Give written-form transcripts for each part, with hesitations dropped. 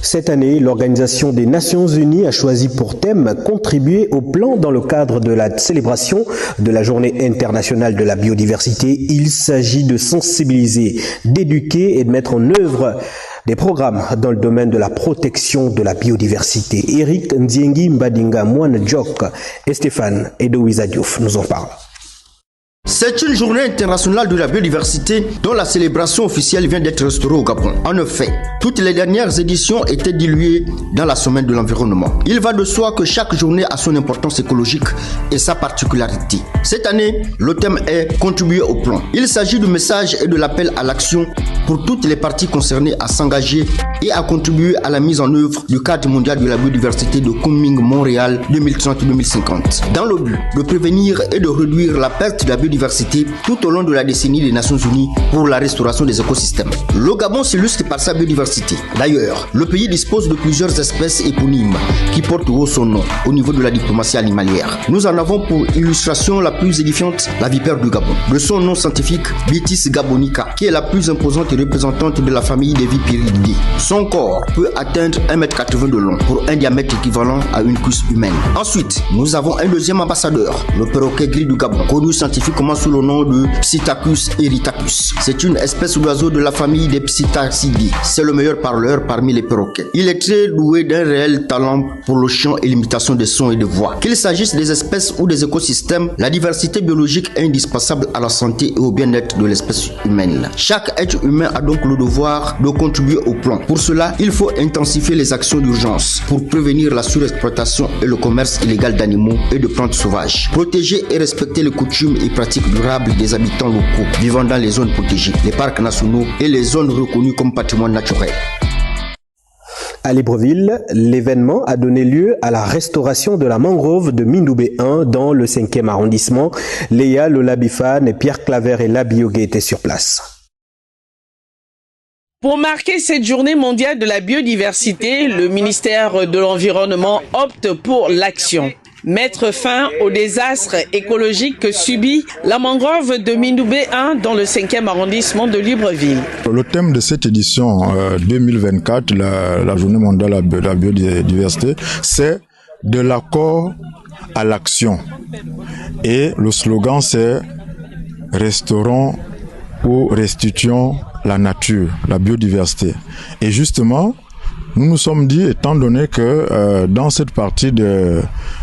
Cette année, l'Organisation des Nations Unies a choisi pour thème « Contribuer au plan » dans le cadre de la célébration de la Journée internationale de la biodiversité. Il s'agit de sensibiliser, d'éduquer et de mettre en œuvre des programmes dans le domaine de la protection de la biodiversité. Eric Ndiengi Mbadinga, Moine Djok et Stéphane Edowiza Diouf nous en parlent. C'est une journée internationale de la biodiversité dont la célébration officielle vient d'être restaurée au Gabon. En effet, toutes les dernières éditions étaient diluées dans la semaine de l'environnement. Il va de soi que chaque journée a son importance écologique et sa particularité. Cette année, le thème est « Contribuer au plan ». Il s'agit du message et de l'appel à l'action pour toutes les parties concernées à s'engager et à contribuer à la mise en œuvre du cadre mondial de la biodiversité de Kunming-Montréal 2030-2050. Dans le but de prévenir et de réduire la perte de la biodiversité tout au long de la décennie des Nations Unies pour la restauration des écosystèmes. Le Gabon s'illustre par sa biodiversité. D'ailleurs, le pays dispose de plusieurs espèces éponymes qui portent haut son nom au niveau de la diplomatie animalière. Nous en avons pour illustration la plus édifiante, la vipère du Gabon. De son nom scientifique, Bitis gabonica, qui est la plus imposante et représentante de la famille des Viperidae. Son corps peut atteindre 1,80 m de long pour un diamètre équivalent à une cuisse humaine. Ensuite, nous avons un deuxième ambassadeur, le perroquet gris du Gabon, connu scientifiquement sous le nom de Psittacus erytacus. C'est une espèce d'oiseau de la famille des Psittacidae. C'est le meilleur parleur parmi les perroquets. Il est très doué d'un réel talent pour le chant et l'imitation des sons et des voix. Qu'il s'agisse des espèces ou des écosystèmes, la diversité biologique est indispensable à la santé et au bien-être de l'espèce humaine. Chaque être humain a donc le devoir de contribuer au plan. Pour cela, il faut intensifier les actions d'urgence pour prévenir la surexploitation et le commerce illégal d'animaux et de plantes sauvages. Protéger et respecter les coutumes et pratiques durables des habitants locaux vivant dans les zones protégées, les parcs nationaux et les zones reconnues comme patrimoine naturel. À Libreville, l'événement a donné lieu à la restauration de la mangrove de Mindoubé 1 dans le 5e arrondissement. Léa Lolabifane et Pierre Claver et Labiogué étaient sur place. Pour marquer cette journée mondiale de la biodiversité, le ministère de l'Environnement opte pour l'action. Mettre fin au désastre écologique que subit la mangrove de Mindoubé 1 dans le 5e arrondissement de Libreville. Le thème de cette édition 2024, la journée mondiale de la biodiversité, c'est de l'accord à l'action. Et le slogan c'est « Restaurons ou restituons la nature, la biodiversité ». Et justement, nous nous sommes dit, étant donné que dans cette partie de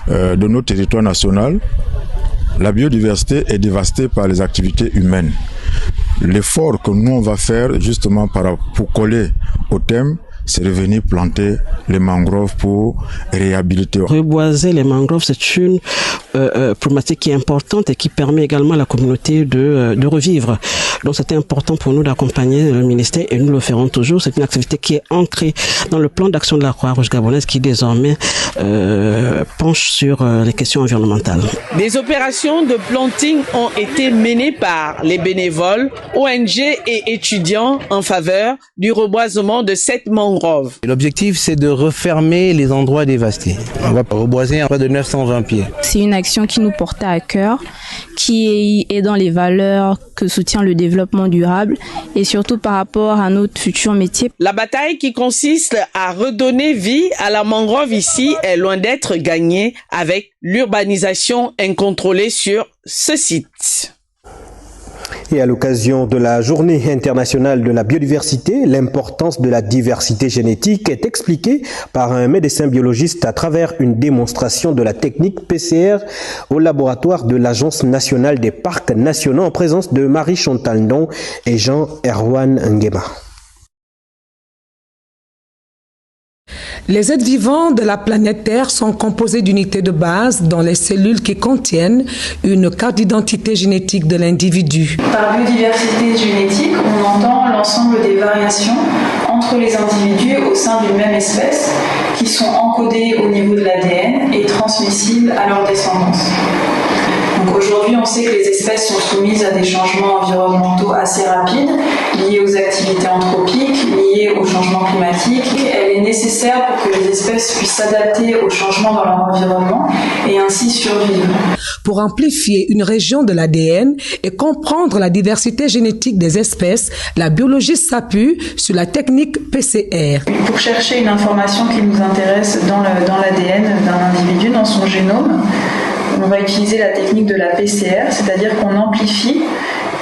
notre territoire national, la biodiversité est dévastée par les activités humaines. L'effort que nous on va faire justement pour coller au thème, c'est de venir planter les mangroves pour réhabiliter. Reboiser les mangroves, c'est une problématique qui est importante et qui permet également à la communauté de revivre. Donc c'était important pour nous d'accompagner le ministère et nous le ferons toujours. C'est une activité qui est ancrée dans le plan d'action de la Croix-Rouge gabonaise qui désormais penche sur les questions environnementales. Des opérations de planting ont été menées par les bénévoles, ONG et étudiants en faveur du reboisement de cette mangrove. L'objectif, c'est de refermer les endroits dévastés. On va reboiser à près de 920 pieds. C'est une action qui nous portait à cœur, qui est dans les valeurs que soutient le développement durable et surtout par rapport à notre futur métier. La bataille qui consiste à redonner vie à la mangrove ici est loin d'être gagnée avec l'urbanisation incontrôlée sur ce site. Et à l'occasion de la Journée internationale de la biodiversité, l'importance de la diversité génétique est expliquée par un médecin biologiste à travers une démonstration de la technique PCR au laboratoire de l'Agence nationale des parcs nationaux en présence de Marie-Chantal Ndon et Jean-Erwan Nguema. Les êtres vivants de la planète Terre sont composés d'unités de base dans les cellules qui contiennent une carte d'identité génétique de l'individu. Par biodiversité génétique, on entend l'ensemble des variations entre les individus au sein d'une même espèce qui sont encodées au niveau de l'ADN et transmissibles à leur descendance. Donc Aujourd'hui, on sait que les espèces sont soumises à des changements environnementaux assez rapides, liés aux activités anthropiques, liés au changement climatique. Elle est nécessaire pour que les espèces puissent s'adapter aux changements dans leur environnement et ainsi survivre. Pour amplifier une région de l'ADN et comprendre la diversité génétique des espèces, la biologiste s'appuie sur la technique PCR. Pour chercher une information qui nous intéresse dans l'ADN d'un individu, dans son génome, on va utiliser la technique de la PCR, c'est-à-dire qu'on amplifie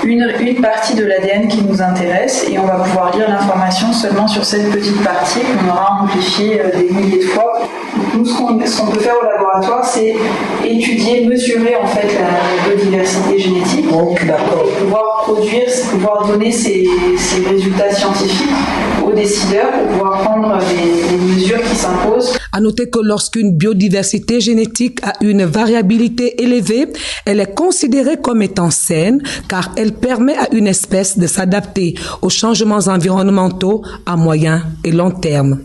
une partie de l'ADN qui nous intéresse et on va pouvoir lire l'information seulement sur cette petite partie qu'on aura amplifiée des milliers de fois. Donc nous, ce qu'on peut faire au laboratoire, c'est étudier, mesurer en fait la biodiversité génétique et pouvoir donner ces résultats scientifiques aux décideurs pour pouvoir prendre les mesures qui s'imposent. À noter que lorsqu'une biodiversité génétique a une variabilité élevée, elle est considérée comme étant saine car elle permet à une espèce de s'adapter aux changements environnementaux à moyen et long terme.